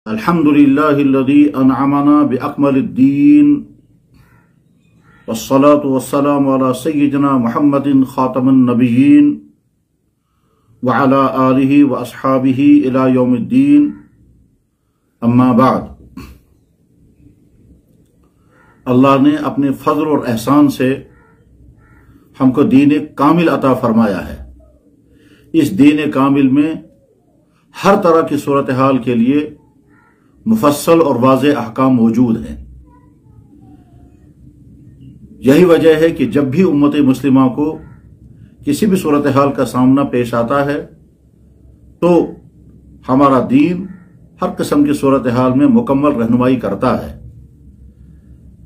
अल्हम्दुलिल्लाहिल्लज़ी अनअमना बिअक्मलिद्दीन वस्सलातु वस्सलामु अला सय्यिदिना मुहम्मदिन खातमुन नबिय्यीन व अला आलिहि व अस्हाबिहि इला यौमिद्दीन अम्मा बाद। अल्लाह ने अपने फजल और एहसान से हमको दीन कामिल अता फरमाया है। इस दीन कामिल में हर तरह की सूरत हाल के लिए मुफस्सल और वाज़ेह अहकाम मौजूद हैं। यही वजह है कि जब भी उम्मत मुस्लिमा को किसी भी सूरत हाल का सामना पेश आता है तो हमारा दीन हर किस्म की सूरत हाल में मुकम्मल रहनुमाई करता है,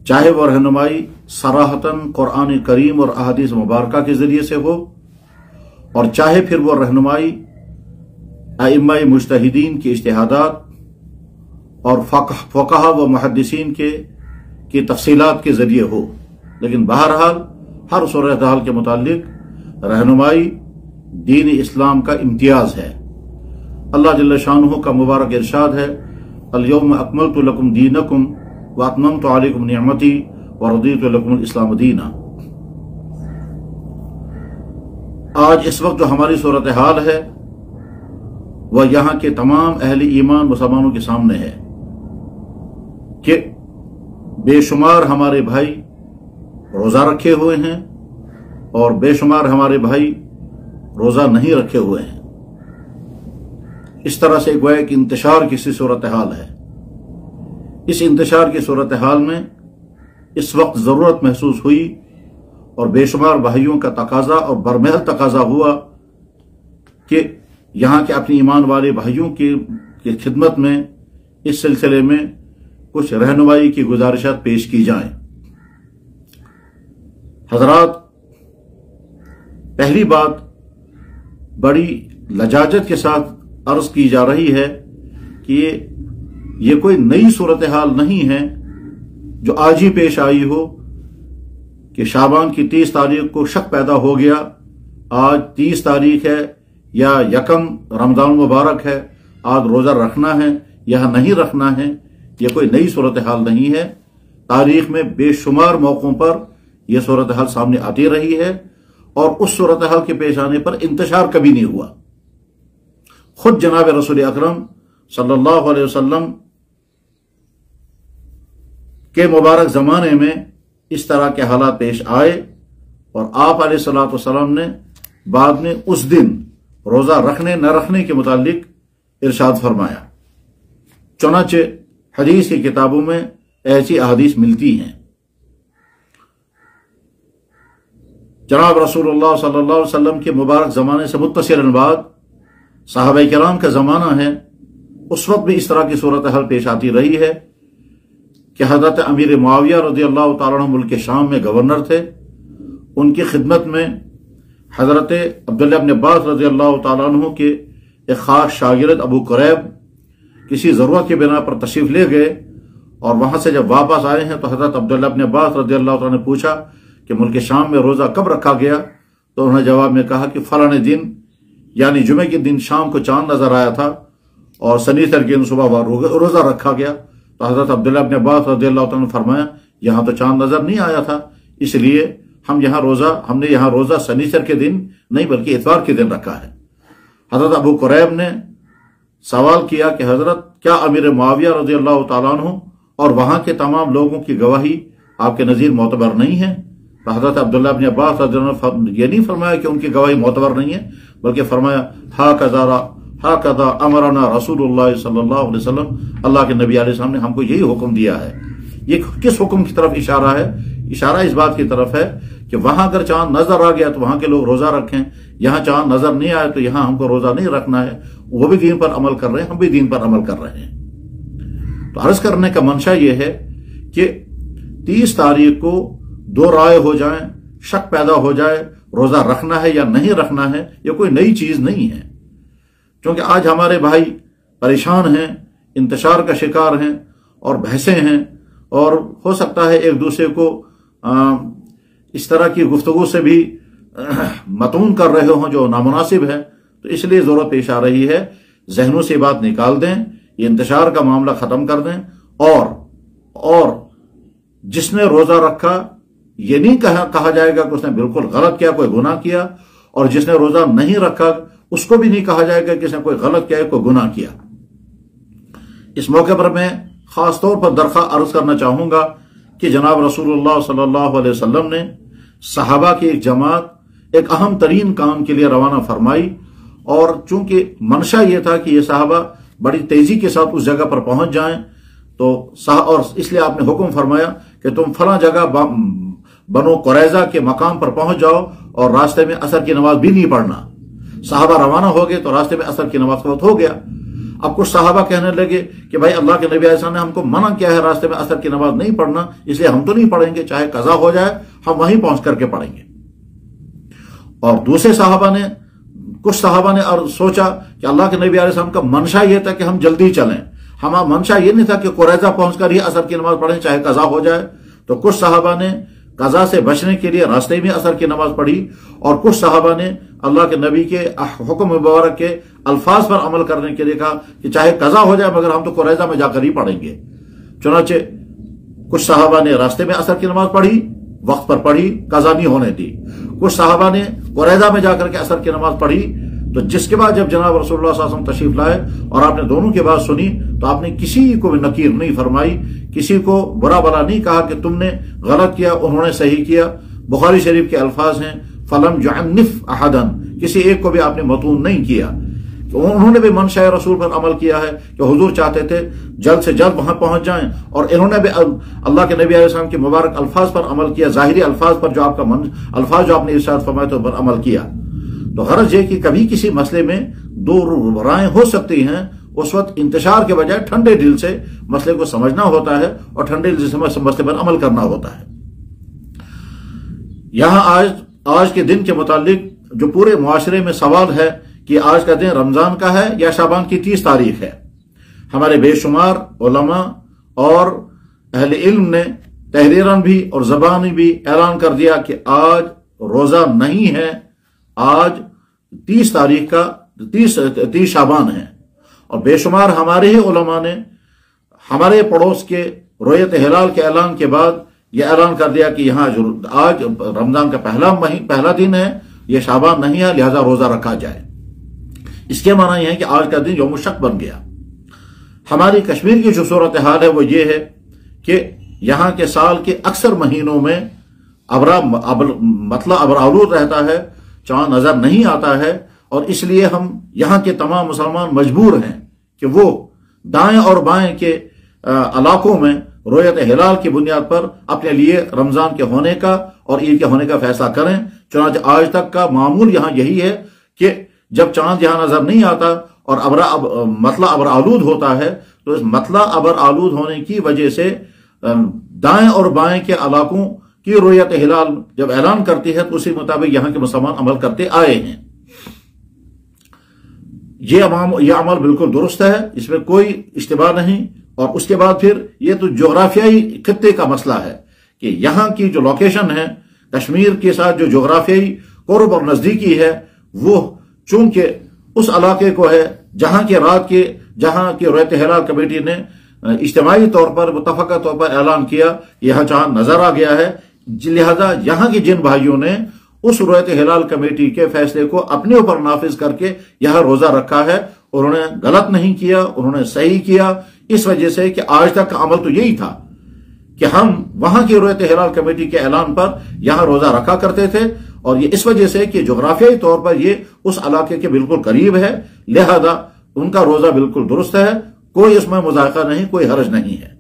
चाहे वह रहनुमाई सराहतन कुरान करीम और अहादीस मुबारका के जरिए से हो और चाहे फिर वह रहनुमाई अइम्मा मुज्तहिदीन के इज्तिहादात और फ़क़हा व मुहद्दिसीन की तफसीलात के जरिए हो। लेकिन बहरहाल हर सूरत हाल के मुतालिक रहनुमाई दीन इस्लाम का इम्तियाज है। अल्लाह जल्ल शानुहु का मुबारक इरशाद है, अल यौम अकमलतु लकुम दीनकुम व अतममतु अलैकुम निअमती व रदीतु लकुमुल इस्लाम दीना। आज इस वक्त जो हमारी सूरत हाल है वह यहाँ के तमाम अहले ईमान मुसलमानों के सामने है कि बेशुमार हमारे भाई रोजा रखे हुए हैं और बेशुमार हमारे भाई रोजा नहीं रखे हुए हैं। इस तरह से गोया कि इंतशार की सी सूरत हाल है। इस इंतशार की सूरत हाल में इस वक्त जरूरत महसूस हुई और बेशुमार भाइयों का तकाजा और बरमहल तकाजा हुआ कि यहाँ के अपने ईमान वाले भाइयों की खिदमत में इस सिलसिले में कुछ रहनुमाई की गुजारिशात पेश की जाएं। हजरात, पहली बात बड़ी लजाजत के साथ अर्ज की जा रही है कि ये कोई नई सूरत हाल नहीं है जो आज ही पेश आई हो कि शाबान की 30 तारीख को शक पैदा हो गया, आज 30 तारीख है या यकम रमजान मुबारक है, आज रोजा रखना है या नहीं रखना है। यह कोई नई सूरत हाल नहीं है। तारीख में बेशुमार मौकों पर यह सूरत हाल सामने आती रही है और उस सूरत हाल के पेश आने पर इंतशार कभी नहीं हुआ। खुद जनाब रसूल अकरम सल्लल्लाहु अलैहि वसल्लम के मुबारक जमाने में इस तरह के हालात पेश आए और आप अलैहिस्सलातु वस्सलाम ने बाद में उस दिन रोजा रखने न रखने के मुतालिक इरशाद फरमाया। चुनांचे हदीस की किताबों में ऐसी अहादीस मिलती हैं। जनाब रसूलुल्लाह सल्लल्लाहु अलैहि वसल्लम के मुबारक जमाने से मुत्तसिलन बाद सहाबा किराम का जमाना है, उस वक्त भी इस तरह की सूरत हाल पेश आती रही है कि हजरत अमीर मुआविया रज़ियल्लाहु ताला अन्हु मुल्क शाम में गवर्नर थे। उनकी खिदमत में हजरत अब्दुल्लाह इब्न अब्बास रज़ियल्लाहु ताला अन्हु के एक खास शागिर्द अबू कुरैब किसी जरूरत की बिना पर तशरीफ ले गए और वहां से जब वापस आए हैं तो हजरत अब्दुल्लाह इब्न अब्बास रज़ियल्लाहु ताला ने पूछा कि मुल्क शाम में रोजा कब रखा गया, तो उन्होंने जवाब में कहा कि फलाने दिन यानी जुमे के दिन शाम को चांद नजर आया था और शनिचर के दिन सुबह रोजा रखा गया। तो हजरत अब्दुल्लाह इब्न अब्बास रज़ियल्लाहु ताला ने फरमाया, यहां तो चांद नजर नहीं आया था, इसलिए हमने यहाँ रोजा शनिचर के दिन नहीं बल्कि इतवार के दिन रखा है। हजरत अबू कुरैब ने सवाल किया कि हजरत क्या अमीर मुआविया रज़ियल्लाहु ताला अन्हु और वहां के तमाम लोगों की गवाही आपके नजीर मोतबर नहीं है? तो हजरत अब्दुल्लाह इब्न अब्बास रज़ियल्लाहु अन्हु ये नहीं फरमाया कि उनकी गवाही मोतबर नहीं है, बल्कि फरमाया हा कदा अमरना रसूलुल्लाह सल्लल्लाहु अलैहि वसल्लम, अल्लाह के नबी अलैहि सल्लम ने हमको यही हुक्म दिया है। ये किस हुक्म की तरफ इशारा है? इशारा इस बात की तरफ है कि वहां अगर चांद नजर आ गया तो वहां के लोग रोजा रखें, यहां चांद नजर नहीं आया तो यहां हमको रोजा नहीं रखना है। वो भी दीन पर अमल कर रहे हैं, हम भी दीन पर अमल कर रहे हैं। तो अर्ज करने का मंशा यह है कि 30 तारीख को दो राय हो जाए, शक पैदा हो जाए रोजा रखना है या नहीं रखना है, यह कोई नई चीज नहीं है। क्योंकि आज हमारे भाई परेशान हैं, इंतशार का शिकार हैं और बहसें हैं और हो सकता है एक दूसरे को इस तरह की गुफ्तगू से भी मतून कर रहे हों जो नामुनासिब है। तो इसलिए जरूरत पेश आ रही है जहनों से बात निकाल दें یہ انتشار کا معاملہ ختم کر دیں، اور جس نے روزہ رکھا یہ نہیں کہا جائے گا کہ اس نے بالکل غلط کیا، کوئی گناہ کیا، اور جس نے روزہ نہیں رکھا اس کو بھی نہیں کہا جائے گا کہ اس نے کوئی غلط کیا ہے، کوئی گناہ کیا۔ اس موقع پر میں خاص طور پر درخواست عرض کرنا چاہوں گا کہ جناب رسول اللہ صلی اللہ علیہ وسلم نے صحابہ کی ایک جماعت ایک اہم ترین کام کے لیے روانہ فرمائی، اور چونکہ منشا یہ تھا کہ یہ صحابہ بڑی تیزی کے ساتھ اس جگہ پر پہنچ جائیں، اور اس لیے آپ نے حکم فرمایا کہ تم فلاں جگہ بنو قریظہ کے مقام پر پہنچ جاؤ اور راستے میں عصر کی نماز بھی نہیں پڑھنا۔ صحابہ روانہ ہو گئے تو راستے میں عصر کی نماز کا وقت ہو گیا۔ اب کچھ صحابہ کہنے لگے کہ بھائی اللہ کے نبی علیہ السلام نے ہم کو منع کیا ہے راستے میں عصر کی نماز نہیں پڑھنا، اس لیے ہم تو نہیں پڑھیں گے، چاہے قضا ہو جائے ہم وہیں پہنچ کر کے پڑھیں گے۔ اور دوسرے کچھ صحابہ نے سوچا کہ اللہ کے نبی علیہ السلام کا منشا یہ تھا کہ ہم جلدی چلیں، ہمارا منشا یہ نہیں تھا کہ قریظہ پہنچ کر ہی عصر کی نماز پڑھیں چاہے قضا ہو جائے۔ تو کچھ صحابہ نے قضا سے بچنے کے لیے راستے میں عصر کی نماز پڑھی، اور کچھ صحابہ نے اللہ کے نبی کے حکم مبارک کے الفاظ پر عمل کرنے کے لیے کہا کہ چاہے قضا ہو جائے مگر ہم تو قریظہ میں جا کر ہی پڑھیں گے۔ چنانچہ کچھ صحابہ نے راستے میں عصر کی نماز پڑھی، وقت پر پڑھی، قضا نہیں ہونے دی۔ کچھ صحابہ نے قریظہ میں جا کر کے عصر کی نماز پڑھی۔ تو جس کے بعد جب جناب رسول اللہ صلی اللہ علیہ وسلم تشریف لائے اور آپ نے دونوں کی بات سنی تو آپ نے کسی کو بھی نکیر نہیں فرمائی، کسی کو برا بلا نہیں کہا کہ تم نے غلط کیا، انہوں نے صحیح کیا۔ بخاری شریف کے الفاظ ہیں فَلَمْ يُعَنِّفْ أَحَدًا، کسی ایک کو بھی آپ نے مطعون نہیں کیا۔ انہوں نے بھی منشاء رسول پر عمل کیا ہے کہ حضور چاہتے تھے جلد سے جلد وہاں پہنچ جائیں، اور انہوں نے بھی اللہ کے نبی علیہ السلام کے مبارک الفاظ پر عمل کیا، ظاہری الفاظ پر جو آپ کا الفاظ جو آپ نے ارشاد فرمائے تو پر عمل کیا۔ تو غرض یہ کہ کبھی کسی مسئلے میں دو رائیں ہو سکتی ہیں، اس وقت انتشار کے بجائے ٹھنڈے دل سے مسئلے کو سمجھنا ہوتا ہے اور ٹھنڈے دل سے مسئلے پر عمل کرنا ہوتا ہے۔ یہاں آج کے دن کے متعلق جو پورے معاشرے میں سوال ہے کہ آج کا دن رمضان کا ہے یا شعبان کی 30 تاریخ ہے۔ ہمارے بے شمار علماء اور اہل علم نے تحریراً بھی اور زبانی بھی اعلان کر دیا کہ آج روزہ نہیں ہے، آج 30 تاریخ کا 30 شعبان ہے۔ اور بے شمار ہمارے ہی علماء نے ہمارے پڑوس کے رؤیت ہلال کے اعلان کے بعد یہ اعلان کر دیا کہ یہاں آج رمضان کا پہلا دن ہے، یہ شعبان نہیں ہے، لہذا روزہ رکھا جائے۔ اس کے معنی یہ ہے کہ آج کا دن یوم شک بن گیا۔ ہماری کشمیر کی جو صورتحال ہے وہ یہ ہے کہ یہاں کے سال کے اکثر مہینوں میں مطلع ابرآلود رہتا ہے، چاند نظر نہیں آتا ہے، اور اس لیے ہم یہاں کے تمام مسلمان مجبور ہیں کہ وہ دائیں اور بائیں کے علاقوں میں رؤیت ہلال کی بنیاد پر اپنے لیے رمضان کے ہونے کا اور عید کے ہونے کا فیصلہ کریں۔ چنانچہ آج تک کا معمول یہاں یہی ہے کہ جب چاند یہاں نظر نہیں آتا اور مطلع ابر آلود ہوتا ہے تو اس مطلع ابر آلود ہونے کی وجہ سے دائیں اور بائیں کے علاقوں کی رؤیت ہلال جب اعلان کرتی ہے تو اسی مطابق یہاں کے مسلمان عمل کرتے آئے ہیں۔ یہ عمل بالکل درست ہے، اس میں کوئی اشتباہ نہیں۔ اور اس کے بعد پھر یہ تو جغرافیائی خطے کا مسئلہ ہے کہ یہاں کی جو لوکیشن ہے کشمیر کے ساتھ جو جغرافیائی قرب اور نزدیکی ہے، وہ چونکہ اس علاقے کو ہے جہاں کی رؤیت ہلال کمیٹی نے اجتماعی طور پر متفقہ طور پر اعلان کیا یہاں چاند نظر آ گیا ہے، لہذا یہاں کے جن بھائیوں نے اس رؤیت ہلال کمیٹی کے فیصلے کو اپنے اوپر نافذ کر کے یہاں روزہ رکھا ہے، انہوں نے غلط نہیں کیا، انہوں نے صحیح کیا، اس وجہ سے کہ آج تک کا عمل تو یہی تھا کہ ہم وہاں کی رؤیت ہلال کمیٹی کے اعلان پر یہاں روزہ رکھا کرتے تھے، اور یہ اس وجہ سے کہ جغرافیائی طور پر یہ اس علاقے کے بالکل قریب ہے، لہذا ان کا روزہ بالکل درست ہے، کوئی اس میں مذائقہ نہیں، کوئی حرج نہیں ہے۔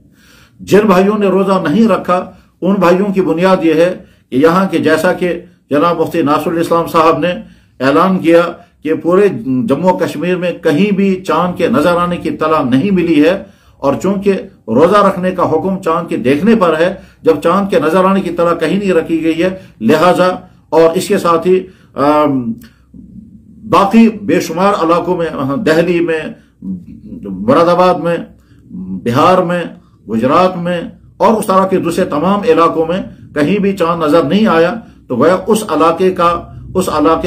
جن بھائیوں نے روزہ نہیں رکھا ان بھائیوں کی بنیاد یہ ہے کہ یہاں کے جیسا کہ جناب مفتی ناصر الاسلام صاحب نے اعلان کیا کہ پورے جموں و کشمیر میں کہیں بھی چاند کے نظر آنے کی اطلاع نہیں ملی ہے، اور چونکہ روزہ رکھنے کا حکم چاند کے دیکھنے پر ہے، جب چاند کے نظر آنے کی اطلاع کہیں نہیں رکھی گئی ہے، لہذا اور اس کے ساتھ ہی باقی بے شمار علاقوں میں، دہلی میں، مراد آباد میں، بہار میں، گجرات میں اور اس طرح کے دوسرے تمام علاقوں میں کہیں بھی چاند نظر نہیں آیا، تو وہ اس علاقے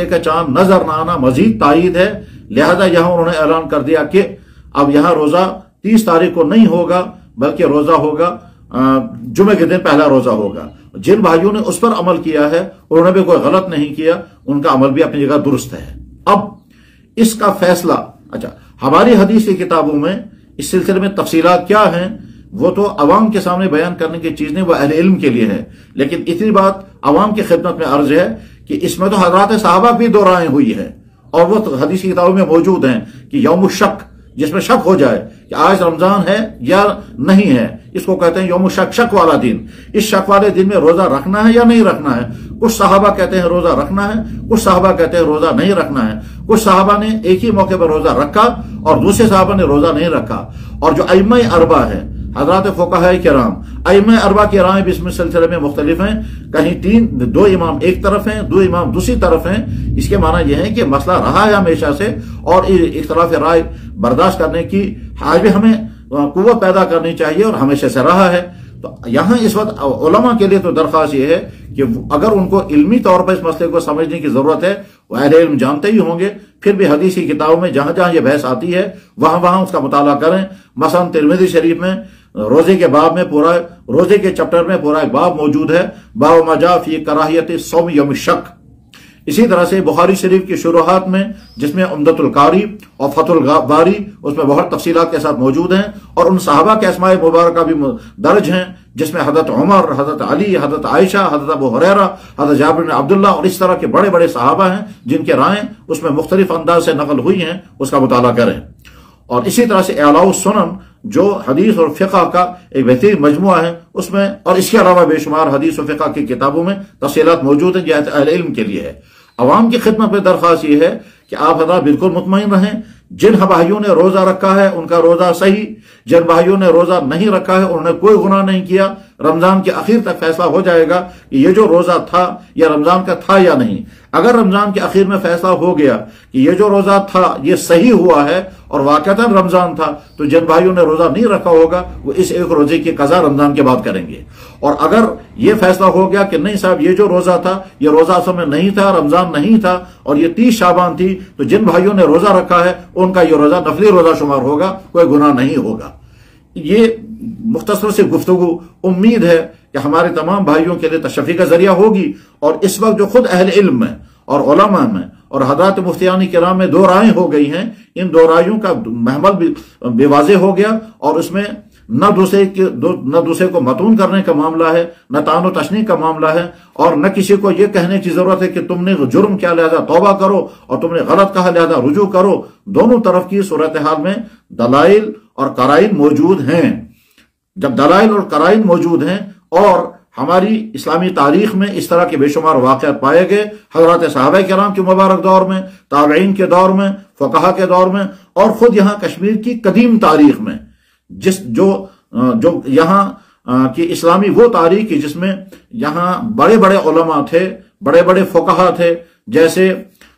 کا چاند نظر نہ آنا مزید تائید ہے، لہذا یہاں انہوں نے اعلان کر دیا کہ اب یہاں روزہ 30 तारीख को नहीं होगा, बल्कि रोजा होगा जुमे के दिन पहला रोजा होगा। जिन भाइयों ने उस पर अमल किया है उन्होंने भी कोई गलत नहीं किया, उनका अमल भी अपनी जगह दुरुस्त है। अब इसका फैसला, अच्छा, हमारी हदीस की किताबों में इस सिलसिले में तफसीलात क्या हैं वो तो अवाम के सामने बयान करने की चीज नहीं, वो अहले इल्म के लिए है। लेकिन इतनी बात अवाम की खिदमत में अर्ज है कि इसमें तो हजरात सहाबा की दो राय हुई है और वो तो हदीस की किताबों में मौजूद हैं कि यौम शक, जिसमें शक हो जाए कि आज रमजान है या नहीं है, इसको कहते हैं यौम शक, शक वाला दिन। इस शक वाले दिन में रोजा रखना है या नहीं रखना है। कुछ सहाबा कहते हैं रोजा रखना है, कुछ सहाबा कहते हैं रोजा नहीं रखना है। कुछ सहाबा ने एक ही मौके पर रोजा रखा और दूसरे सहाबा ने रोजा नहीं रखा। और जो अइम्मा अरबा है, हजरात फुक़हा किराम, अइम्मा अरबा की राय भी इसमें सिलसिले में मुख्तलिफ हैं। कहीं दो इमाम एक तरफ हैं, दो इमाम दूसरी तरफ हैं। इसके माना यह है कि मसला रहा है हमेशा से और इख्तिलाफ राय बर्दाश्त करने की आज भी हमें कुव्वत पैदा करनी चाहिए और हमेशा से रहा है। तो यहां इस वक्त उलमा के लिए तो दरख्वास्त ये है कि अगर उनको इल्मी तौर पर इस मसले को समझने की जरूरत है, वह अहले इल्म जानते ही होंगे, फिर भी हदीस की किताबों में जहां जहां ये बहस आती है वहां वहां उसका मुताला करें। मसलन तिरमिज़ी शरीफ में रोजे के बाब में पूरा, रोजे के चैप्टर में पूरा एक बाब मौजूद है, बाब मजा फी कराहियत सौम यौम शक। इसी तरह से बुखारी शरीफ की शुरुआत में, जिसमें उम्दतुल कारी और फतुल बारी, उसमें बहुत तफसीलात के साथ मौजूद हैं और उन सहाबा के अस्माए मुबारका भी दर्ज हैं, जिसमें हजरत उमर, हजरत अली, हजरत आयशा, हजरत अबू हुरैरा, हजरत जाबिर बिन अब्दुल्लाह और इस तरह के बड़े बड़े सहाबा हैं जिनके रायें उसमें मुख्तलिफ अंदाज से नकल हुई हैं, उसका मुताला करें। और इसी तरह से इलाउ सुनन, जो हदीस और फिक़ह का एक बेहतरीन मजमुआ है, उसमें और इसके अलावा बेशुमार हदीस और फिक़ह की किताबों में तफसीलात मौजूद हैं जो अहले इल्म के लिए है। अवाम की खिदमत में दरख्वास्त ये है कि आप हज़रात बिल्कुल मुतमईन रहें। जिन भाइयों ने रोजा रखा है उनका रोजा सही, जिन भाइयों ने रोजा नहीं रखा है उन्होंने कोई गुनाह नहीं किया। रमजान के आखिर तक फैसला हो जाएगा कि ये जो रोजा था या रमजान का था या नहीं। अगर रमजान के आखिर में फैसला हो गया कि ये जो रोजा था ये सही हुआ है और वाकईतन रमजान था, तो जिन भाइयों ने रोजा नहीं रखा होगा वो इस एक रोजे की कज़ा रमजान के बाद करेंगे। और अगर ये फैसला हो गया कि नहीं साहब ये जो रोजा था ये रोजा असल में नहीं था, रमजान नहीं था और ये 30 शाबान थी, तो जिन भाइयों ने रोजा रखा है उनका ये रोजा नफली रोजा शुमार होगा, कोई गुनाह नहीं होगा। ये मुख्तसर से गुफ्तगू उम्मीद है कि हमारे तमाम भाइयों के लिए तशफ़ी का जरिया होगी। और इस वक्त जो खुद अहले इल्म में और उलमा में और हज़रात मुफ्तियान किराम में दो राय हो गई हैं, इन दो रायों का महमल भी बेवाज़ेह हो गया और उसमें न दूसरे को मतून करने का मामला है, न तानो तशनी का मामला है और न किसी को यह कहने की जरूरत है कि तुमने जुर्म किया लिहाजा तौबा करो और तुमने गलत कहा लिहाजा रुजू करो। दोनों तरफ की सूरत हाल में दलाइल और कराइन मौजूद हैं। जब दलाइल और कराइन मौजूद हैं और हमारी इस्लामी तारीख में इस तरह के बेशुमार वाक़यात पाए गए, हज़रात सहाबा किराम के मुबारक दौर में, ताबईन के दौर में, फ़ुक़हा के दौर में और खुद यहाँ कश्मीर की कदीम तारीख में, जो यहाँ की इस्लामी वो तारीख है जिसमें यहाँ बड़े बड़े उलमा थे, बड़े बड़े फ़ुक़हा थे, जैसे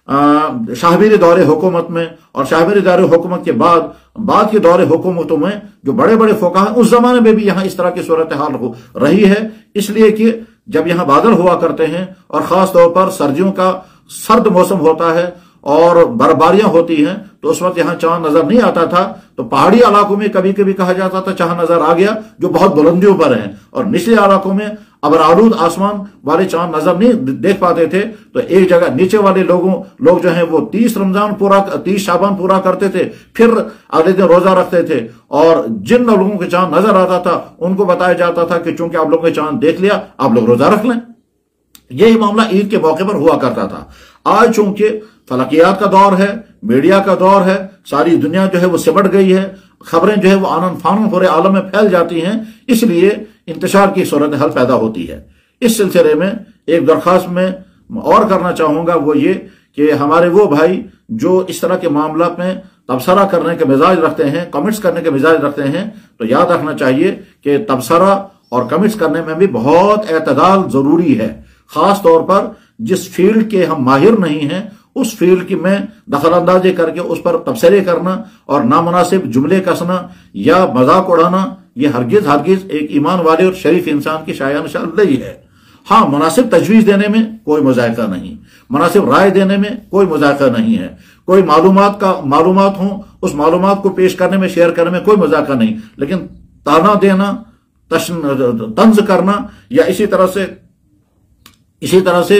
शाहबीरी दौरे हुकूमत में और शाहबीरी दौरे हुकूमत के बाद के दौरे हुकूमतों में जो बड़े बड़े फ़ुक़हा उस जमाने में भी यहाँ इस तरह की सूरत हाल रही है। इसलिए कि जब यहाँ बादल हुआ करते हैं और खास तौर पर सर्दियों का सर्द मौसम होता है और बर्फबारियां होती हैं, तो उस वक्त यहाँ चांद नजर नहीं आता था। तो पहाड़ी इलाकों में कभी कभी कहा जाता था चांद नजर आ गया, जो बहुत बुलंदियों पर है, और निचले इलाकों में अबरालूद आसमान वाले चांद नजर नहीं देख पाते थे। तो एक जगह नीचे वाले लोग जो हैं वो 30 शाबान पूरा करते थे, फिर अगले दिन रोजा रखते थे और जिन लोगों के चांद नजर आता था उनको बताया जाता था कि चूंकि आप लोगों ने चांद देख लिया आप लोग रोजा रख लें। यही मामला ईद के मौके पर हुआ करता था। आज चूंकि फलकियात का दौर है, मीडिया का दौर है, सारी दुनिया जो है वो सिमट गई है, खबरें जो है वो आनन फानन पूरे आलम में फैल जाती हैं, इसलिए इंतशार की सूरत हाल पैदा होती है। इस सिलसिले में एक दरख्वास्त में और करना चाहूंगा, वो ये कि हमारे वो भाई जो इस तरह के मामला में तबसरा करने के मिजाज रखते हैं, कमेंट्स करने के मिजाज रखते हैं, तो याद रखना चाहिए कि तबसरा और कमेंट्स करने में भी बहुत एतदाल जरूरी है। खास तौर पर जिस फील्ड के हम माहिर नहीं हैं उस फील्ड की में दखल अंदाजी करके उस पर तबसरे करना और नामुनासिब जुमले कसना या मजाक उड़ाना, ये हरगिज एक ईमान वाले और शरीफ इंसान की शायान शान नहीं है। हाँ, मुनासिब तजवीज देने में कोई मुजायका नहीं, मुनासिब राय देने में कोई मुजायका नहीं है। कोई मालूमात हो اس معلومات کو پیش کرنے میں، شیئر کرنے میں کوئی مذاق نہیں، لیکن تانا دینا، طنز کرنا، یا اسی طرح سے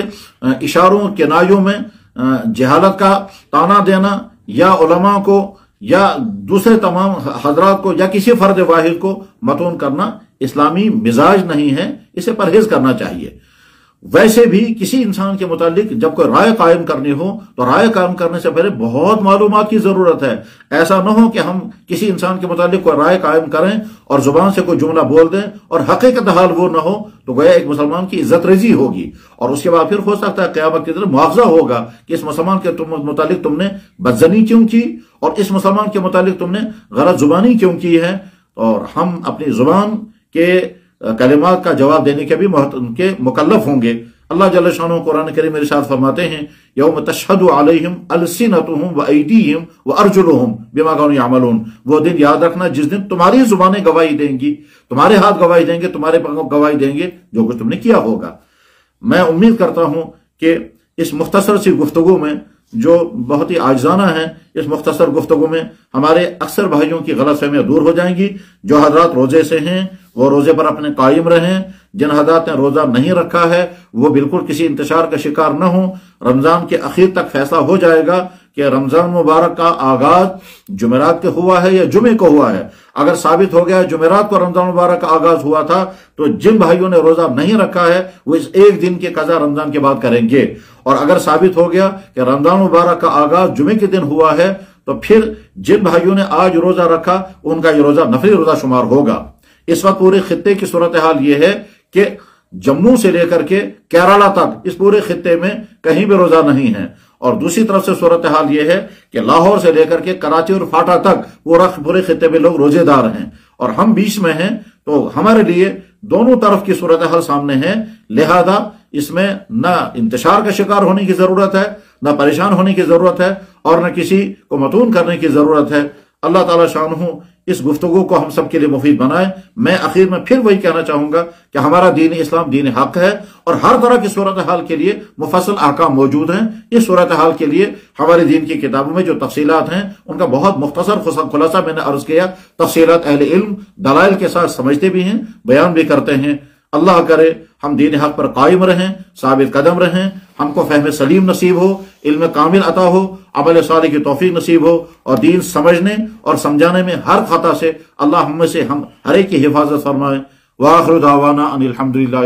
اشاروں کنایوں میں جہالت کا تانا دینا، یا علماء کو یا دوسرے تمام حضرات کو یا کسی فرد واحد کو متون کرنا اسلامی مزاج نہیں ہے، اسے پرہیز کرنا چاہیے۔ ویسے بھی کسی انسان کے متعلق جب کوئی رائے قائم کرنی ہو تو رائے قائم کرنے سے پہلے بہت معلومات کی ضرورت ہے۔ ایسا نہ ہو کہ ہم کسی انسان کے متعلق کوئی رائے قائم کریں اور زبان سے کوئی جملہ بول دیں اور حقیقت حال وہ نہ ہو، تو گویا ایک مسلمان کی عزت ریزی ہوگی، اور اس کے بعد پھر ہو سکتا ہے قیامت کے دن مواخذہ ہوگا کہ اس مسلمان کے متعلق تم نے بدزنی کیوں کی، اور اس مسلمان کے متعلق تم نے غلط زبانی کیوں کی ہے۔ اور ہم اپنی زبان کے کلمات کا جواب دینے کے بھی مکلف ہوں گے۔ اللہ جل شانہ قرآن کریم میں ارشاد فرماتے ہیں، یوم تشہد علیہم السنتہم وایدیہم وارجلہم بما کانوا یعملون، وہ دن یاد رکھنا جس دن تمہاری زبانیں گواہی دیں گی، تمہارے ہاتھ گواہی دیں گے، تمہارے پاؤں گواہی دیں گے جو کچھ تم نے کیا ہوگا۔ میں امید کرتا ہوں کہ اس مختصر سی گفتگو میں، جو بہت ہی عاجزانہ ہے، اس مختصر گفتگو میں ہمارے اکثر بھائیوں کی غلط فہمیاں دور ہو جائیں گی۔ جو حضرات روزے سے ہیں وہ روزے پر اپنے قائم رہیں، جن حضرات نے روزہ نہیں رکھا ہے وہ بالکل کسی انتشار کا شکار نہ ہوں۔ رمضان کے اخیر تک فیصلہ ہو جائے گا کہ رمضان مبارک کا آغاز جمعرات کے ہوا ہے یا جمعے کو ہوا ہے۔ اگر ثابت ہو گیا جمعرات کو رمضان مبارک کا آغاز ہوا تھا تو جن بھائیوں نے روزہ نہیں رکھا ہے وہ اس ایک دن کے قضا رمضان کے بعد کریں گے، اور اگر ثابت ہو گیا کہ رمضان مبارک کا آغاز جمعے کے دن ہوا ہے تو پھر جن بھائیوں نے آج روزہ رکھا ان کا یہ روزہ نفلی روزہ شمار ہوگا۔ اس وقت پورے خطے کی صورتحال یہ ہے کہ جموں سے لے کر کے کیرالہ تک اس پورے خطے میں کہیں بھی روزہ نہیں ہے، اور دوسری طرف سے صورتحال یہ ہے کہ لاہور سے لے کر کے کراچی اور فاٹا تک پورے خطے میں لوگ روزے دار ہیں، اور ہم بیچ میں ہیں، تو ہمارے لیے دونوں طرف کی صورتحال سامنے ہے۔ لہذا اس میں نہ انتشار کا شکار ہونے کی ضرورت ہے، نہ پریشان ہونے کی ضرورت ہے، اور نہ کسی کو متون کرنے کی ضرورت ہے۔ اللہ تعالیٰ شانہ اس گفتگو کو ہم سب کے لیے مفید بنائے۔ میں آخر میں پھر وہی کہنا چاہوں گا کہ ہمارا دین اسلام دین حق ہے، اور ہر طرح کی صورتحال کے لیے مفصل احکام موجود ہیں۔ اس صورتحال کے لیے ہمارے دین کی کتابوں میں جو تفصیلات ہیں ان کا بہت مختصر خلاصہ میں نے عرض کیا۔ تفصیلات اہل علم دلائل کے ساتھ سمجھتے بھی ہیں، بیان بھی کرتے ہیں۔ اللہ کرے ہم دین حق پر قائم رہیں، ثابت قدم رہیں، ہم کو فہم سلیم نصیب ہو، علم کامل عطا ہو، عمل صالح کی توفیق نصیب ہو، اور دین سمجھنے اور سمجھانے میں ہر خطا سے اللہ ہم میں سے ہم ہر ایک کی حفاظت فرمائے۔ وآخر دعوانا ان الحمدللہ۔